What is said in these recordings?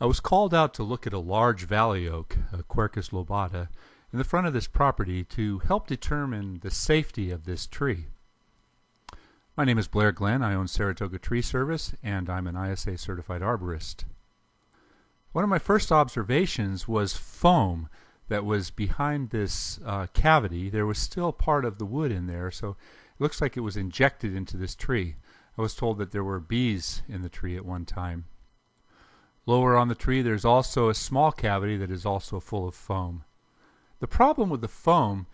I was called out to look at a large valley oak, Quercus lobata, in the front of this property to help determine the safety of this tree. My name is Blair Glenn. I own Saratoga Tree Service, and I'm an ISA certified arborist. One of my first observations was foam that was behind this cavity. There was still part of the wood in there, so it looks like it was injected into this tree. I was told that there were bees in the tree at one time. Lower on the tree, there's also a small cavity that is also full of foam. The problem with the foam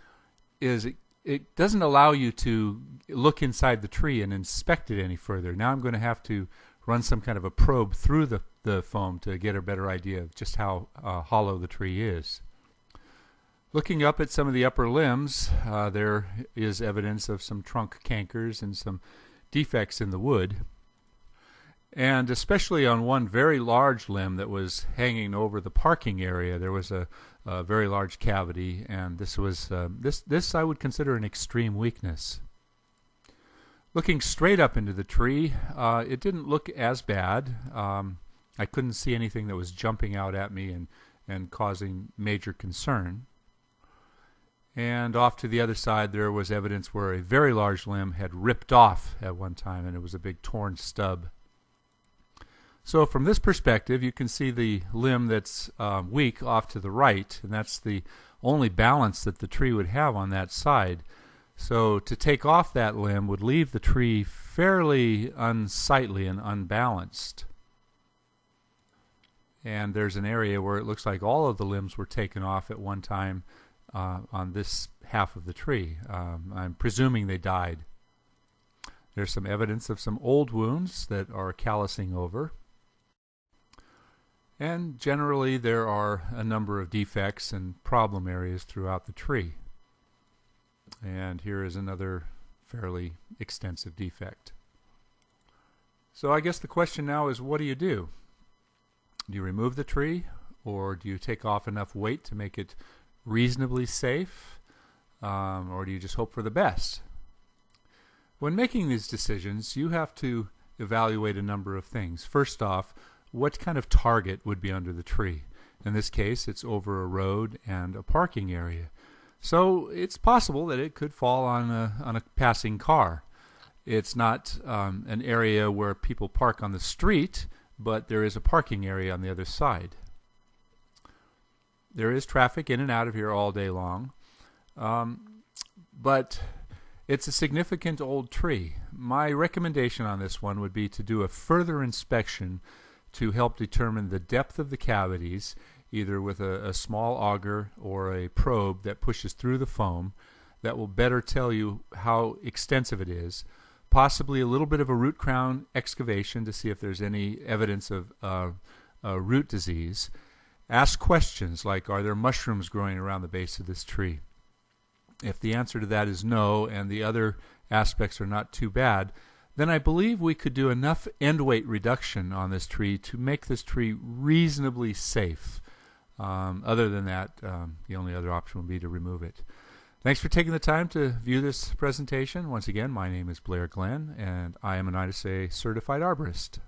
is it doesn't allow you to look inside the tree and inspect it any further. Now I'm going to have to run some kind of a probe through the foam to get a better idea of just how hollow the tree is. Looking up at some of the upper limbs, there is evidence of some trunk cankers and some defects in the wood. And especially on one very large limb that was hanging over the parking area, there was a very large cavity, and this was this I would consider an extreme weakness. Looking straight up into the tree, it didn't look as bad. I couldn't see anything that was jumping out at me and causing major concern. And off to the other side, there was evidence where a very large limb had ripped off at one time, and it was a big torn stub. So from this perspective, you can see the limb that's weak off to the right, and that's the only balance that the tree would have on that side. So to take off that limb would leave the tree fairly unsightly and unbalanced. And there's an area where it looks like all of the limbs were taken off at one time on this half of the tree. I'm presuming they died. There's some evidence of some old wounds that are callousing over. And generally there are a number of defects and problem areas throughout the tree. And here is another fairly extensive defect. So I guess the question now is, what do you do? Do you remove the tree, or do you take off enough weight to make it reasonably safe, or do you just hope for the best? When making these decisions, you have to evaluate a number of things. First off, what kind of target would be under the tree? In this case, it's over a road and a parking area. So it's possible that it could fall on a passing car. It's not an area where people park on the street, but there is a parking area on the other side. There is traffic in and out of here all day long, but it's a significant old tree. My recommendation on this one would be to do a further inspection to help determine the depth of the cavities, either with a small auger or a probe that pushes through the foam. That will better tell you how extensive it is. Possibly a little bit of a root crown excavation to see if there's any evidence of root disease. Ask questions like, are there mushrooms growing around the base of this tree? If the answer to that is no, and the other aspects are not too bad, then I believe we could do enough end weight reduction on this tree to make this tree reasonably safe. Other than that, the only other option would be to remove it. Thanks for taking the time to view this presentation. Once again, my name is Blair Glenn, and I am an ISA certified arborist.